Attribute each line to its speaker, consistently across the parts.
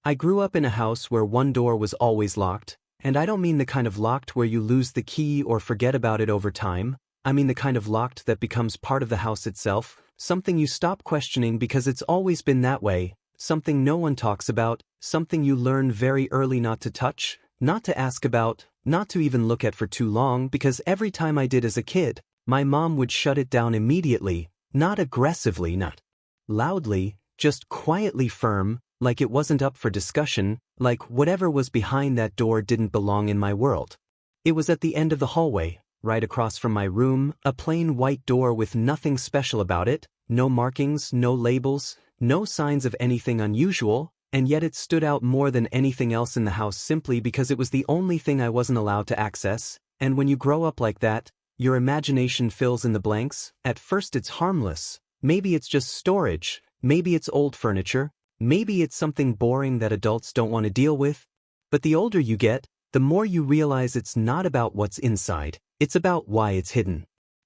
Speaker 1: I grew up in a house where one door was always locked, and I don't mean the kind of locked where you lose the key or forget about it over time. I mean the kind of locked that becomes part of the house itself, something you stop questioning because it's always been that way, something no one talks about, something you learn very early not to touch, not to ask about, not to even look at for too long because every time I did as a kid, my mom would shut it down immediately, not aggressively, not loudly, just quietly firm, like it wasn't up for discussion, like whatever was behind that door didn't belong in my world. It was at the end of the hallway, right across from my room, a plain white door with nothing special about it, no markings, no labels, no signs of anything unusual, and yet it stood out more than anything else in the house simply because it was the only thing I wasn't allowed to access, and when you grow up like that, your imagination fills in the blanks. At first it's harmless, maybe it's just storage, maybe it's old furniture, maybe it's something boring that adults don't want to deal with. But the older you get, the more you realize it's not about what's inside, it's about why it's hidden.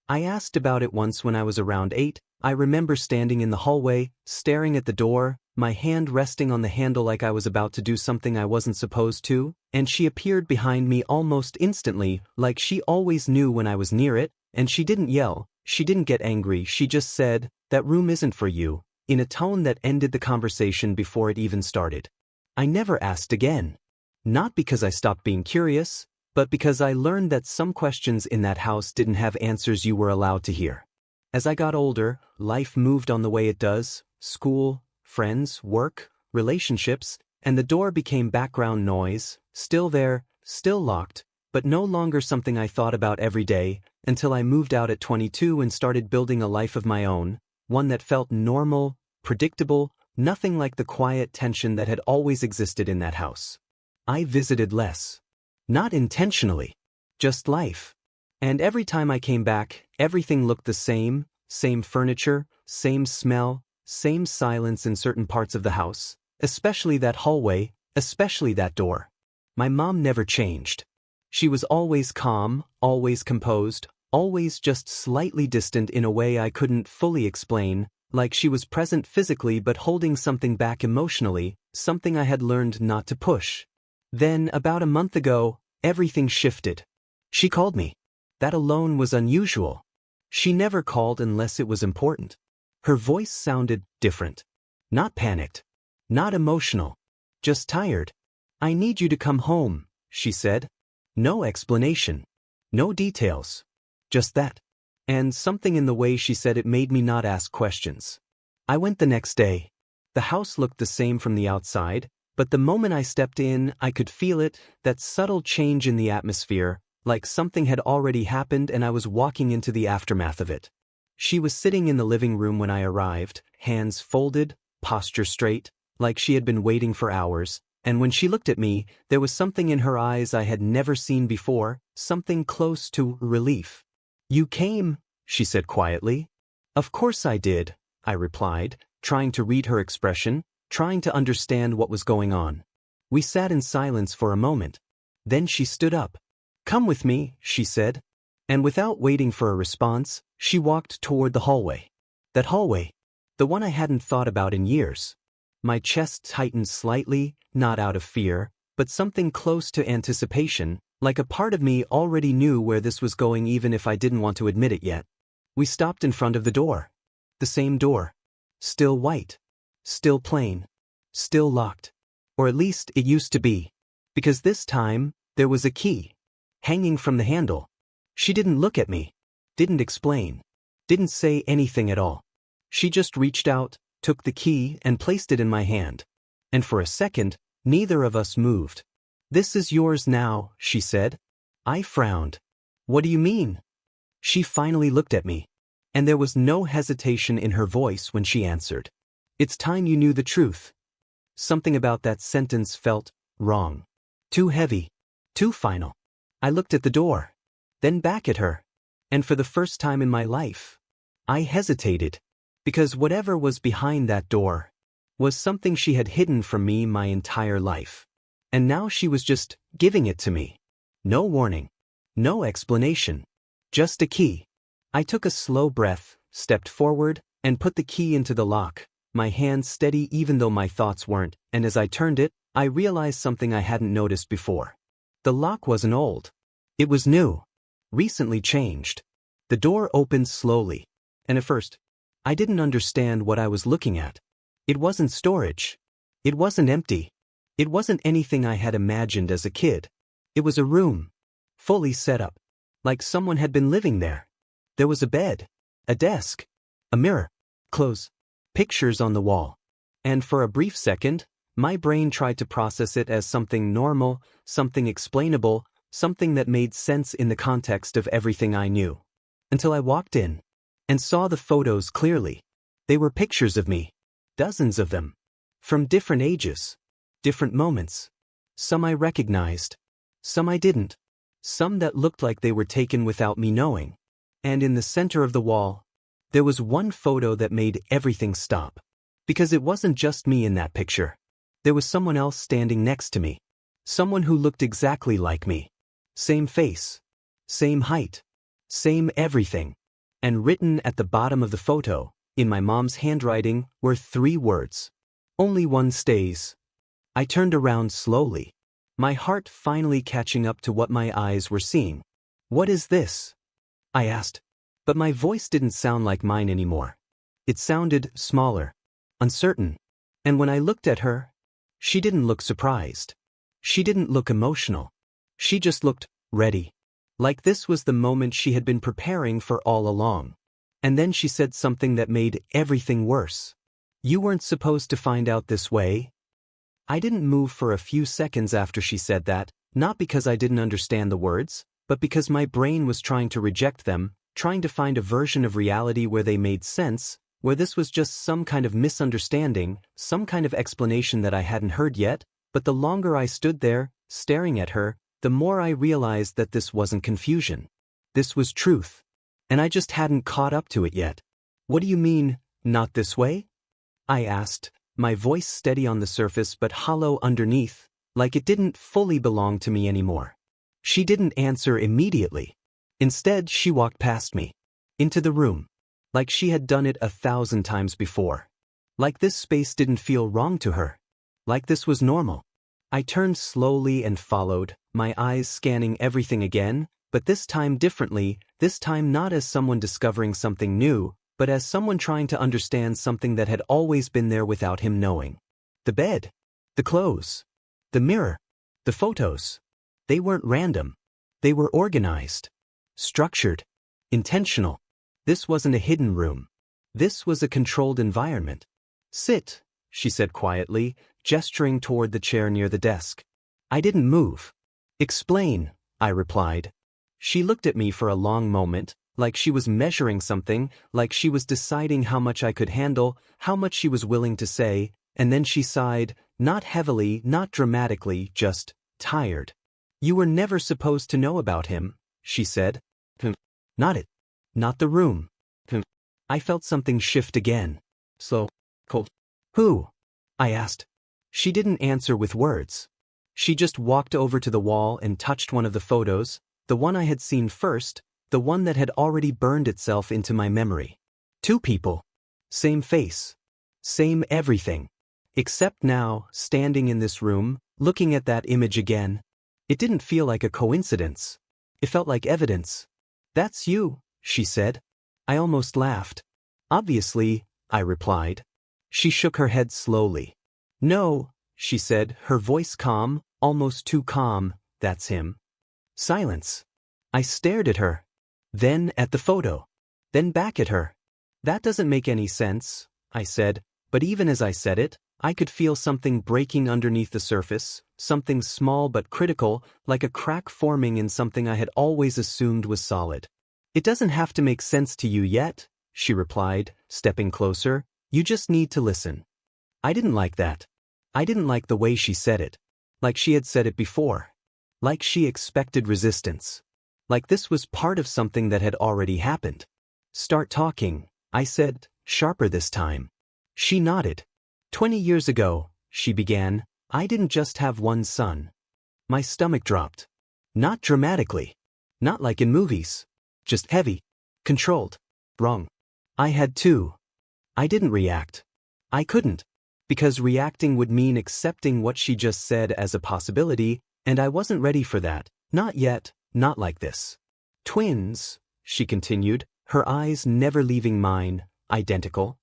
Speaker 1: I asked about it once when I was around 8. I remember standing in the hallway, staring at the door, my hand resting on the handle like I was about to do something I wasn't supposed to, and she appeared behind me almost instantly, like she always knew when I was near it, and she didn't yell, she didn't get angry, she just said, "That room isn't for you," in a tone that ended the conversation before it even started. I never asked again. Not because I stopped being curious, but because I learned that some questions in that house didn't have answers you were allowed to hear. As I got older, life moved on the way it does, school, friends, work, relationships, and the door became background noise, still there, still locked, but no longer something I thought about every day, until I moved out at 22 and started building a life of my own, one that felt normal, predictable, nothing like the quiet tension that had always existed in that house. I visited less. Not intentionally. Just life. And every time I came back, everything looked the same furniture, same smell, same silence in certain parts of the house, especially that hallway, especially that door. My mom never changed. She was always calm, always composed, always just slightly distant in a way I couldn't fully explain, like she was present physically but holding something back emotionally, something I had learned not to push. Then, about a month ago, everything shifted. She called me. That alone was unusual. She never called unless it was important. Her voice sounded different. Not panicked. Not emotional. Just tired. "I need you to come home," she said. No explanation. No details. Just that. And something in the way she said it made me not ask questions. I went the next day. The house looked the same from the outside, but the moment I stepped in, I could feel it, that subtle change in the atmosphere, like something had already happened and I was walking into the aftermath of it. She was sitting in the living room when I arrived, hands folded, posture straight, like she had been waiting for hours, and when she looked at me, there was something in her eyes I had never seen before, something close to relief. "You came," she said quietly. "Of course I did," I replied, trying to read her expression, trying to understand what was going on. We sat in silence for a moment. Then she stood up. "Come with me," she said. And without waiting for a response, she walked toward the hallway. That hallway. The one I hadn't thought about in years. My chest tightened slightly, not out of fear, but something close to anticipation, like a part of me already knew where this was going even if I didn't want to admit it yet. We stopped in front of the door. The same door. Still white. Still plain. Still locked. Or at least it used to be. Because this time, there was a key. Hanging from the handle. She didn't look at me. Didn't explain. Didn't say anything at all. She just reached out, took the key, and placed it in my hand. And for a second, neither of us moved. "This is yours now," she said. I frowned. "What do you mean?" She finally looked at me. And there was no hesitation in her voice when she answered. "It's time you knew the truth." Something about that sentence felt wrong. Too heavy. Too final. I looked at the door. Then back at her. And for the first time in my life, I hesitated. Because whatever was behind that door was something she had hidden from me my entire life. And now she was just giving it to me. No warning. No explanation. Just a key. I took a slow breath, stepped forward, and put the key into the lock, my hand steady even though my thoughts weren't, and as I turned it, I realized something I hadn't noticed before. The lock wasn't old. It was new. Recently changed. The door opened slowly. And at first, I didn't understand what I was looking at. It wasn't storage. It wasn't empty. It wasn't anything I had imagined as a kid. It was a room. Fully set up. Like someone had been living there. There was a bed. A desk. A mirror. Clothes. Pictures on the wall. And for a brief second, my brain tried to process it as something normal, something explainable, something that made sense in the context of everything I knew. Until I walked in and saw the photos clearly. They were pictures of me. Dozens of them. From different ages. Different moments. Some I recognized. Some I didn't. Some that looked like they were taken without me knowing. And in the center of the wall, there was one photo that made everything stop. Because it wasn't just me in that picture. There was someone else standing next to me. Someone who looked exactly like me. Same face. Same height. Same everything. And written at the bottom of the photo, in my mom's handwriting, were 3 words. Only one stays. I turned around slowly. My heart finally catching up to what my eyes were seeing. What is this? I asked. But my voice didn't sound like mine anymore. It sounded smaller. Uncertain. And when I looked at her, she didn't look surprised. She didn't look emotional. She just looked ready. Like this was the moment she had been preparing for all along. And then she said something that made everything worse. You weren't supposed to find out this way. I didn't move for a few seconds after she said that, not because I didn't understand the words, but because my brain was trying to reject them, trying to find a version of reality where they made sense, where this was just some kind of misunderstanding, some kind of explanation that I hadn't heard yet. But the longer I stood there, staring at her, the more I realized that this wasn't confusion. This was truth. And I just hadn't caught up to it yet. What do you mean, not this way? I asked, my voice steady on the surface but hollow underneath, like it didn't fully belong to me anymore. She didn't answer immediately. Instead, she walked past me. Into the room. Like she had done it 1,000 times before. Like this space didn't feel wrong to her. Like this was normal. I turned slowly and followed, my eyes scanning everything again, but this time differently, this time not as someone discovering something new, but as someone trying to understand something that had always been there without him knowing. The bed. The clothes. The mirror. The photos. They weren't random. They were organized. Structured. Intentional. This wasn't a hidden room. This was a controlled environment. Sit, she said quietly, gesturing toward the chair near the desk. I didn't move. Explain, I replied. She looked at me for a long moment, like she was measuring something, like she was deciding how much I could handle, how much she was willing to say, and then she sighed, not heavily, not dramatically, just tired. You were never supposed to know about him, she said. Not it. Not the room. I felt something shift again. Slow. Cold. Who? I asked. She didn't answer with words. She just walked over to the wall and touched one of the photos, the one I had seen first, the one that had already burned itself into my memory. 2 people. Same face. Same everything. Except now, standing in this room, looking at that image again. It didn't feel like a coincidence. It felt like evidence. That's you, she said. I almost laughed. Obviously, I replied. She shook her head slowly. No, she said, her voice calm, almost too calm. That's him. Silence. I stared at her. Then at the photo. Then back at her. That doesn't make any sense, I said, but even as I said it, I could feel something breaking underneath the surface, something small but critical, like a crack forming in something I had always assumed was solid. It doesn't have to make sense to you yet, she replied, stepping closer. You just need to listen. I didn't like that. I didn't like the way she said it. Like she had said it before. Like she expected resistance. Like this was part of something that had already happened. Start talking, I said, sharper this time. She nodded. 20 years ago, she began, I didn't just have one son. My stomach dropped. Not dramatically. Not like in movies. Just heavy. Controlled. Wrong. I had 2. I didn't react. I couldn't. Because reacting would mean accepting what she just said as a possibility, and I wasn't ready for that. Not yet, not like this. Twins, she continued, her eyes never leaving mine, identical.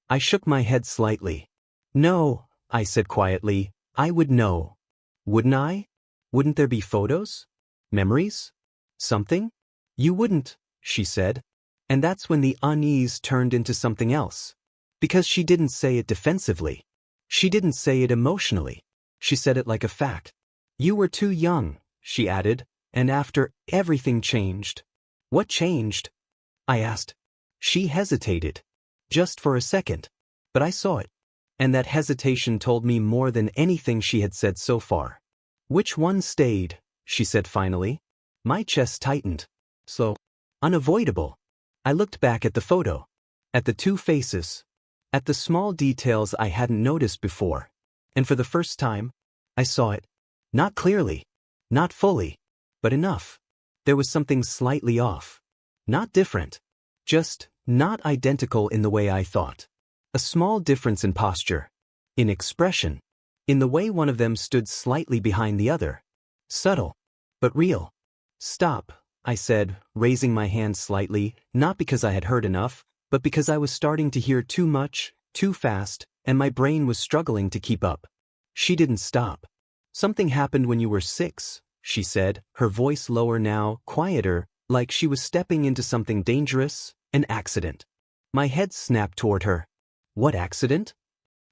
Speaker 1: I shook my head slightly. No, I said quietly, I would know. Wouldn't I? Wouldn't there be photos? Memories? Something? You wouldn't, she said. And that's when the unease turned into something else. Because she didn't say it defensively. She didn't say it emotionally. She said it like a fact. You were too young, she added, and after everything changed. What changed? I asked. She hesitated. Just for a second. But I saw it. And that hesitation told me more than anything she had said so far. Which one stayed? She said finally. My chest tightened. Slow. Unavoidable. I looked back at the photo. At the two faces. At the small details I hadn't noticed before. And for the first time, I saw it. Not clearly. Not fully. But enough. There was something slightly off. Not different. Just not identical in the way I thought. A small difference in posture. In expression. In the way one of them stood slightly behind the other. Subtle. But real. Stop, I said, raising my hand slightly, not because I had heard enough, but because I was starting to hear too much, too fast, and my brain was struggling to keep up. She didn't stop. Something happened when you were 6, she said, her voice lower now, quieter, like she was stepping into something dangerous, an accident. My head snapped toward her. What accident?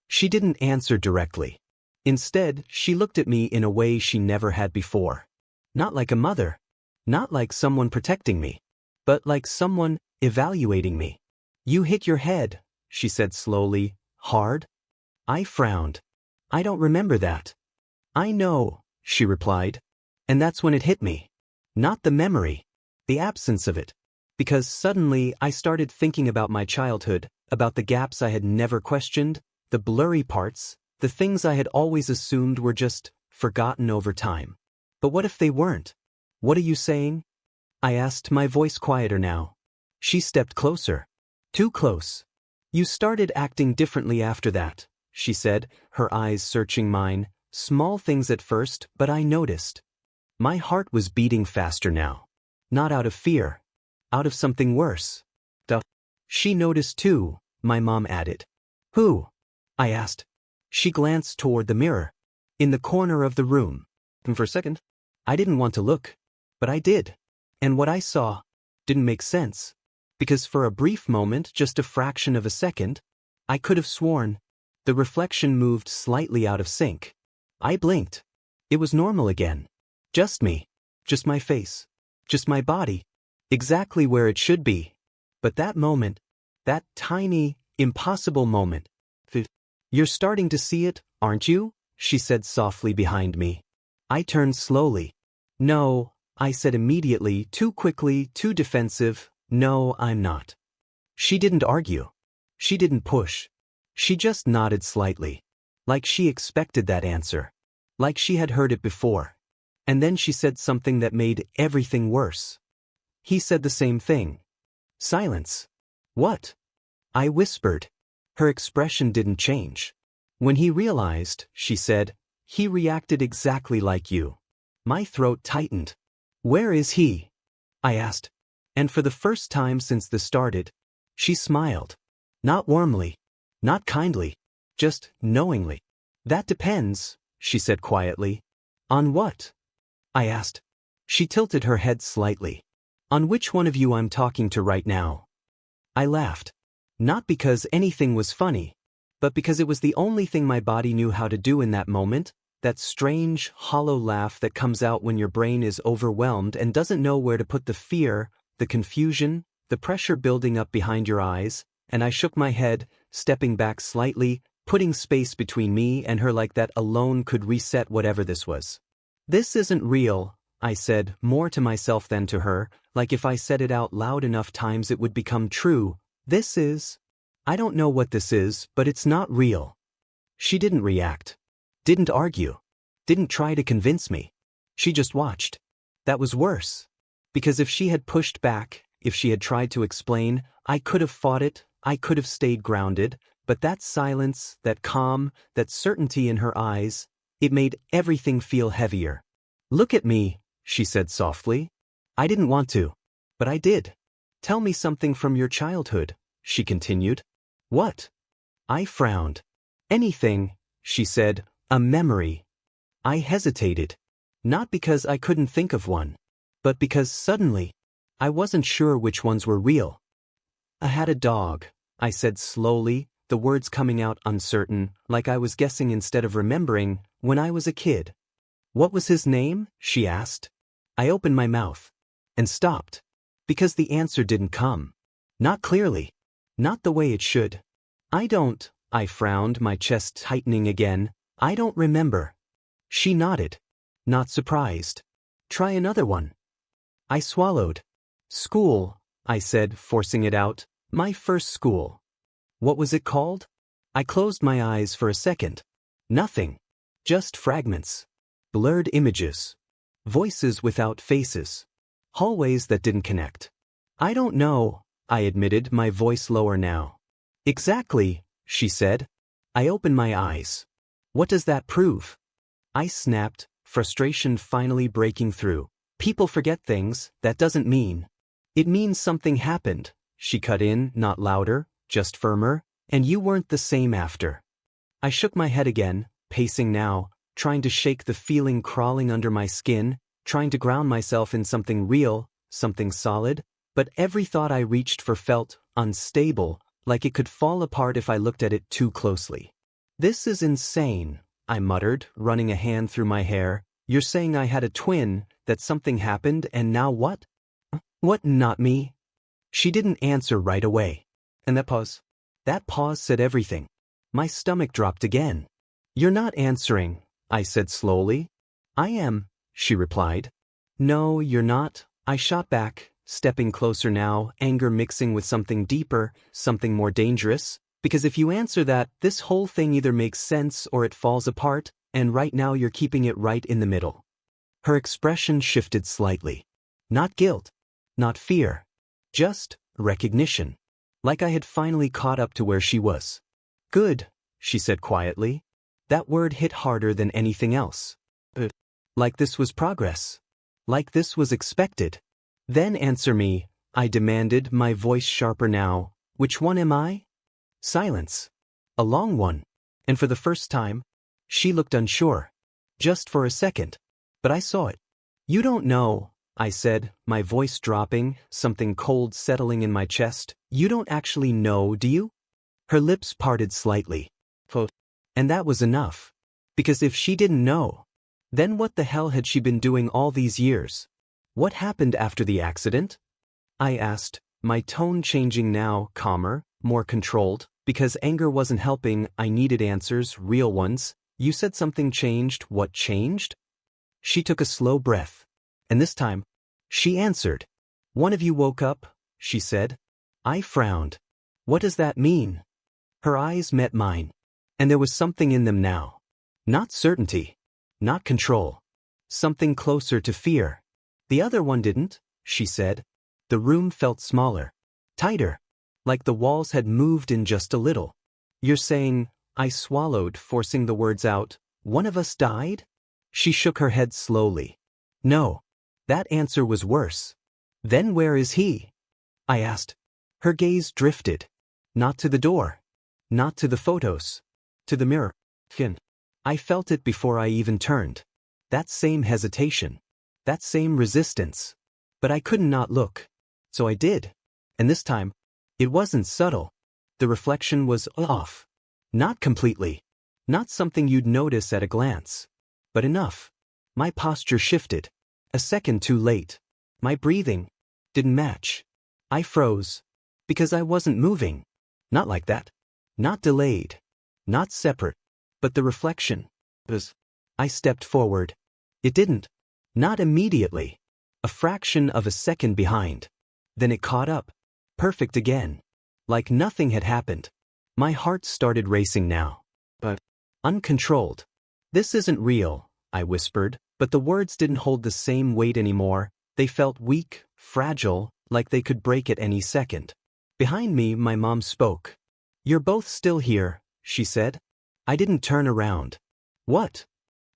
Speaker 1: She didn't answer directly. Instead, she looked at me in a way she never had before. Not like a mother. Not like someone protecting me. But like someone evaluating me. You hit your head, she said slowly, hard. I frowned. I don't remember that. I know, she replied. And that's when it hit me. Not the memory. The absence of it. Because suddenly I started thinking about my childhood, about the gaps I had never questioned, the blurry parts, the things I had always assumed were just forgotten over time. But what if they weren't? What are you saying? I asked, my voice quieter now. She stepped closer. Too close. You started acting differently after that, she said, her eyes searching mine. Small things at first, but I noticed. My heart was beating faster now. Not out of fear. Out of something worse. She noticed too, my mom added. Who? I asked. She glanced toward the mirror. In the corner of the room. And for a second, I didn't want to look. But I did. And what I saw didn't make sense. Because for a brief moment, just a fraction of a second, I could have sworn the reflection moved slightly out of sync. I blinked. It was normal again. Just me. Just my face. Just my body. Exactly where it should be. But that moment, that tiny, impossible moment. You're starting to see it, aren't you? She said softly behind me. I turned slowly. No, I said immediately, too quickly, too defensive. No, I'm not. She didn't argue. She didn't push. She just nodded slightly. Like she expected that answer. Like she had heard it before. And then she said something that made everything worse. He said the same thing. Silence. What? I whispered. Her expression didn't change. When he realized, she said, he reacted exactly like you. My throat tightened. Where is he? I asked. And for the first time since this started, she smiled. Not warmly. Not kindly. Just knowingly. That depends, she said quietly. On what? I asked. She tilted her head slightly. On which one of you I'm talking to right now? I laughed. Not because anything was funny, but because it was the only thing my body knew how to do in that moment, that strange, hollow laugh that comes out when your brain is overwhelmed and doesn't know where to put the fear, the confusion, the pressure building up behind your eyes, and I shook my head, stepping back slightly, putting space between me and her like that alone could reset whatever this was. This isn't real, I said, more to myself than to her, like if I said it out loud enough times it would become true. This is. I don't know what this is, but it's not real. She didn't react. Didn't argue. Didn't try to convince me. She just watched. That was worse. Because if she had pushed back, if she had tried to explain, I could have fought it, I could have stayed grounded, But that silence, that calm, that certainty in her eyes, it made everything feel heavier. "Look at me," she said softly. "I didn't want to. But I did. Tell me something from your childhood," she continued. "What?" I frowned. "Anything," she said, "a memory." I hesitated. Not because I couldn't think of one, but because suddenly, I wasn't sure which ones were real. "I had a dog," I said slowly, the words coming out uncertain, like I was guessing instead of remembering, "when I was a kid." "What was his name?" she asked. I opened my mouth and stopped, because the answer didn't come. Not clearly. Not the way it should. I frowned, my chest tightening again. "I don't remember." She nodded, not surprised. "Try another one." I swallowed. "School," I said, forcing it out. "My first school." "What was it called?" I closed my eyes for a second. Nothing. Just fragments. Blurred images. Voices without faces. Hallways that didn't connect. "I don't know," I admitted, my voice lower now. "Exactly," she said. I opened my eyes. "What does that prove?" I snapped, frustration finally breaking through. "People forget things, that doesn't mean." "It means something happened," she cut in, not louder, just firmer, "and you weren't the same after." I shook my head again, pacing now, trying to shake the feeling crawling under my skin, trying to ground myself in something real, something solid, but every thought I reached for felt unstable, like it could fall apart if I looked at it too closely. "This is insane," I muttered, running a hand through my hair. "You're saying I had a twin, that something happened, and now what?" "What, not me?" She didn't answer right away. And that pause said everything. My stomach dropped again. "You're not answering," I said slowly. "I am," she replied. "No, you're not," I shot back, stepping closer now, anger mixing with something deeper, something more dangerous. "Because if you answer that, this whole thing either makes sense or it falls apart, and right now you're keeping it right in the middle." Her expression shifted slightly. Not guilt. Not fear. Just recognition. Like I had finally caught up to where she was. "Good," she said quietly. That word hit harder than anything else. Like this was progress. Like this was expected. "Then answer me," I demanded, my voice sharper now. "Which one am I?" Silence. A long one. And for the first time, she looked unsure. Just for a second. But I saw it. "You don't know," I said, my voice dropping, something cold settling in my chest. "You don't actually know, do you?" Her lips parted slightly. And that was enough. Because if she didn't know, then what the hell had she been doing all these years? "What happened after the accident?" I asked, my tone changing now, calmer, more controlled, because anger wasn't helping. I needed answers, real ones. "You said something changed. What changed?" She took a slow breath. And this time, she answered. "One of you woke up," she said. I frowned. "What does that mean?" Her eyes met mine. And there was something in them now. Not certainty. Not control. Something closer to fear. "The other one didn't," she said. The room felt smaller. Tighter. Like the walls had moved in just a little. "You're saying," I swallowed, forcing the words out, "one of us died?" She shook her head slowly. "No." That answer was worse. "Then where is he?" I asked. Her gaze drifted. Not to the door. Not to the photos. To the mirror. I felt it before I even turned. That same hesitation. That same resistance. But I couldn't not look. So I did. And this time, it wasn't subtle. The reflection was off. Not completely. Not something you'd notice at a glance. But enough. My posture shifted. A second too late. My breathing didn't match. I froze. Because I wasn't moving. Not like that. Not delayed. Not separate. But the reflection was. I stepped forward. It didn't. Not immediately. A fraction of a second behind. Then it caught up. Perfect again. Like nothing had happened. My heart started racing now. But uncontrolled. "This isn't real," I whispered, but the words didn't hold the same weight anymore. They felt weak, fragile, like they could break at any second. Behind me, my mom spoke. You're both still here, she said. I didn't turn around. What?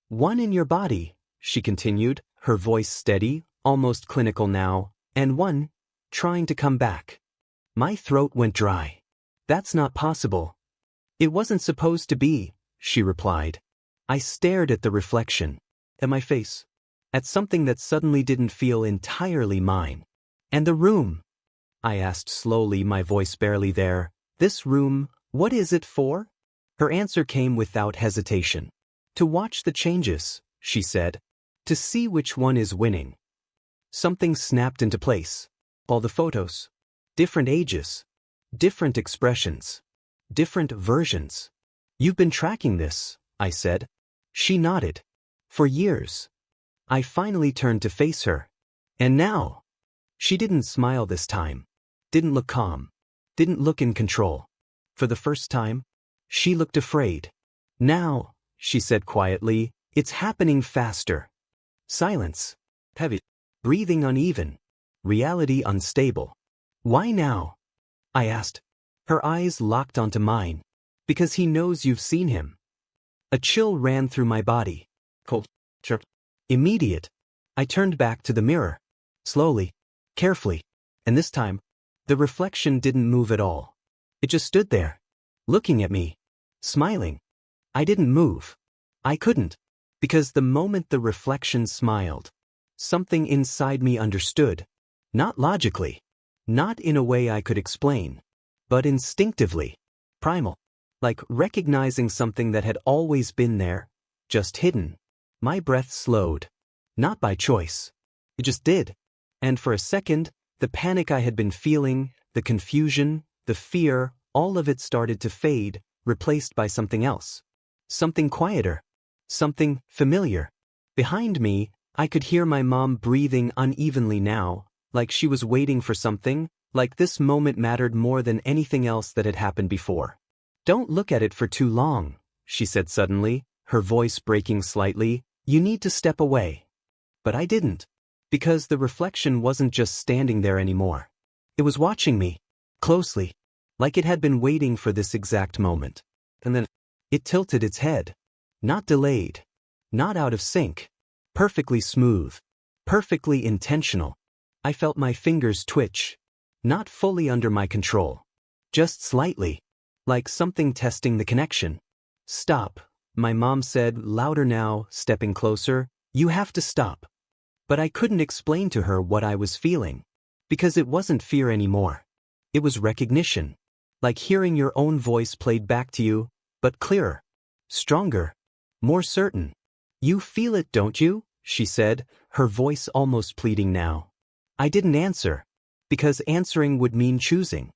Speaker 1: One in your body, she continued, her voice steady, almost clinical now, and one, trying to come back. My throat went dry. That's not possible. It wasn't supposed to be, she replied. I stared at the reflection, at my face, at something that suddenly didn't feel entirely mine. And the room? I asked slowly, my voice barely there. This room, what is it for? Her answer came without hesitation. To watch the changes, she said. To see which one is winning. Something snapped into place. All the photos. Different ages. Different expressions. Different versions. You've been tracking this, I said. She nodded. For years. I finally turned to face her. And now? She didn't smile this time. Didn't look calm. Didn't look in control. For the first time, she looked afraid. Now, she said quietly, it's happening faster. Silence. Heavy. Breathing uneven. Reality unstable. Why now? I asked. Her eyes locked onto mine. Because he knows you've seen him. A chill ran through my body. Cold. Chirp. Immediate. I turned back to the mirror. Slowly. Carefully. And this time, the reflection didn't move at all. It just stood there. Looking at me. Smiling. I didn't move. I couldn't. Because the moment the reflection smiled, something inside me understood. Not logically. Not in a way I could explain. But instinctively. Primal. Like recognizing something that had always been there, just hidden. My breath slowed. Not by choice. It just did. And for a second, the panic I had been feeling, the confusion, the fear, all of it started to fade, replaced by something else. Something quieter. Something familiar. Behind me, I could hear my mom breathing unevenly now, like she was waiting for something, like this moment mattered more than anything else that had happened before. Don't look at it for too long, she said suddenly, her voice breaking slightly. You need to step away. But I didn't. Because the reflection wasn't just standing there anymore. It was watching me. Closely. Like it had been waiting for this exact moment. And then, it tilted its head. Not delayed. Not out of sync. Perfectly smooth. Perfectly intentional. I felt my fingers twitch. Not fully under my control. Just slightly. Like something testing the connection. Stop, my mom said, louder now, stepping closer. You have to stop. But I couldn't explain to her what I was feeling. Because it wasn't fear anymore. It was recognition. Like hearing your own voice played back to you, but clearer. Stronger. More certain. You feel it, don't you? She said, her voice almost pleading now. I didn't answer. Because answering would mean choosing.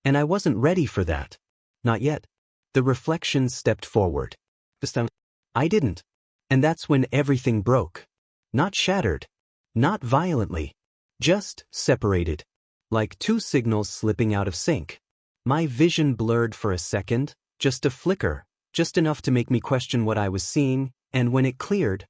Speaker 1: And I wasn't ready for that. Not yet. The reflection stepped forward. This time, I didn't. And that's when everything broke. Not shattered. Not violently. Just separated. Like two signals slipping out of sync. My vision blurred for a second, just a flicker, just enough to make me question what I was seeing, and when it cleared,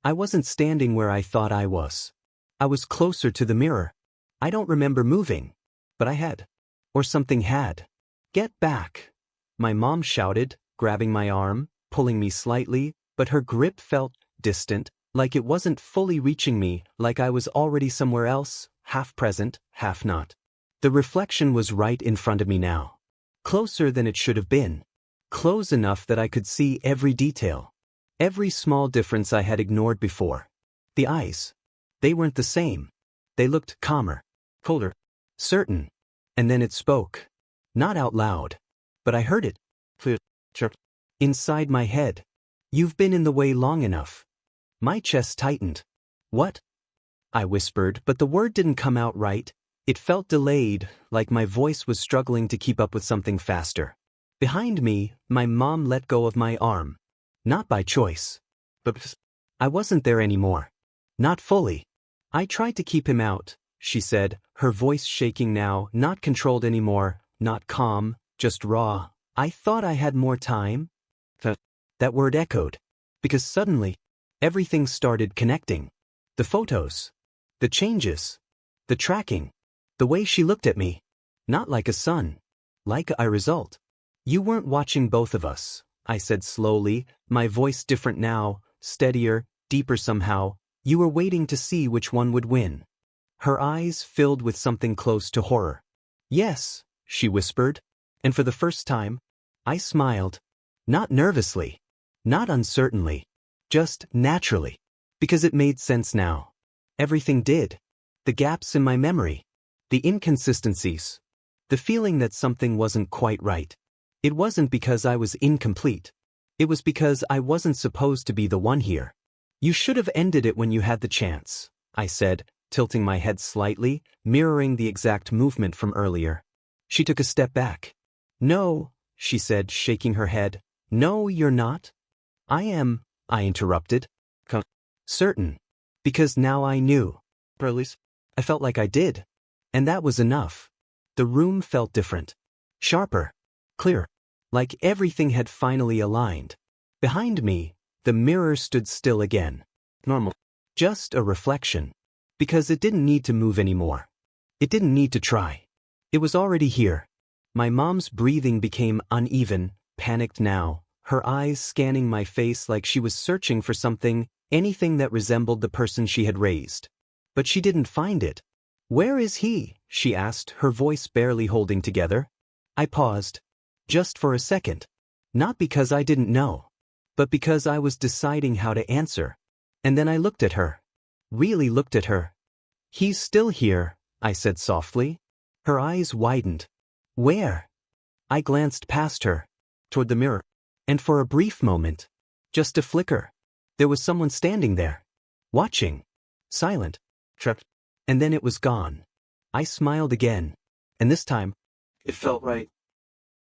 Speaker 1: I wasn't standing where I thought I was. I was closer to the mirror. I don't remember moving. But I had. Or something had. Get back. My mom shouted, grabbing my arm, pulling me slightly, but her grip felt distant, like it wasn't fully reaching me, like I was already somewhere else, half present, half not. The reflection was right in front of me now. Closer than it should have been. Close enough that I could see every detail. Every small difference I had ignored before. The eyes. They weren't the same. They looked calmer. Colder. Certain. And then it spoke. Not out loud. But I heard it. Chirp. Inside my head. You've been in the way long enough. My chest tightened. What? I whispered, but the word didn't come out right. It felt delayed, like my voice was struggling to keep up with something faster. Behind me, my mom let go of my arm. Not by choice. But I wasn't there anymore. Not fully. I tried to keep him out, she said, her voice shaking now, not controlled anymore, not calm, just raw. I thought I had more time. That word echoed. Because suddenly, everything started connecting. The photos. The changes. The tracking. The way she looked at me. Not like a son. Like a result. You weren't watching both of us, I said slowly, my voice different now, steadier, deeper somehow. You were waiting to see which one would win. Her eyes filled with something close to horror. Yes, she whispered. And for the first time, I smiled. Not nervously. Not uncertainly. Just naturally. Because it made sense now. Everything did. The gaps in my memory. The inconsistencies. The feeling that something wasn't quite right. It wasn't because I was incomplete. It was because I wasn't supposed to be the one here. You should have ended it when you had the chance, I said, tilting my head slightly, mirroring the exact movement from earlier. She took a step back. No, she said, shaking her head. No, you're not. I am, I interrupted. Certain. Because now I knew. Or at least, I felt like I did. And that was enough. The room felt different. Sharper. Clear. Like everything had finally aligned. Behind me, the mirror stood still again. Normal. Just a reflection. Because it didn't need to move anymore. It didn't need to try. It was already here. My mom's breathing became uneven, panicked now, her eyes scanning my face like she was searching for something, anything that resembled the person she had raised. But she didn't find it. Where is he? She asked, her voice barely holding together. I paused. Just for a second. Not because I didn't know. But because I was deciding how to answer. And then I looked at her. Really looked at her. He's still here, I said softly. Her eyes widened. Where? I glanced past her. Toward the mirror. And for a brief moment. Just a flicker. There was someone standing there. Watching. Silent. Trapped. And then it was gone. I smiled again. And this time, it felt right.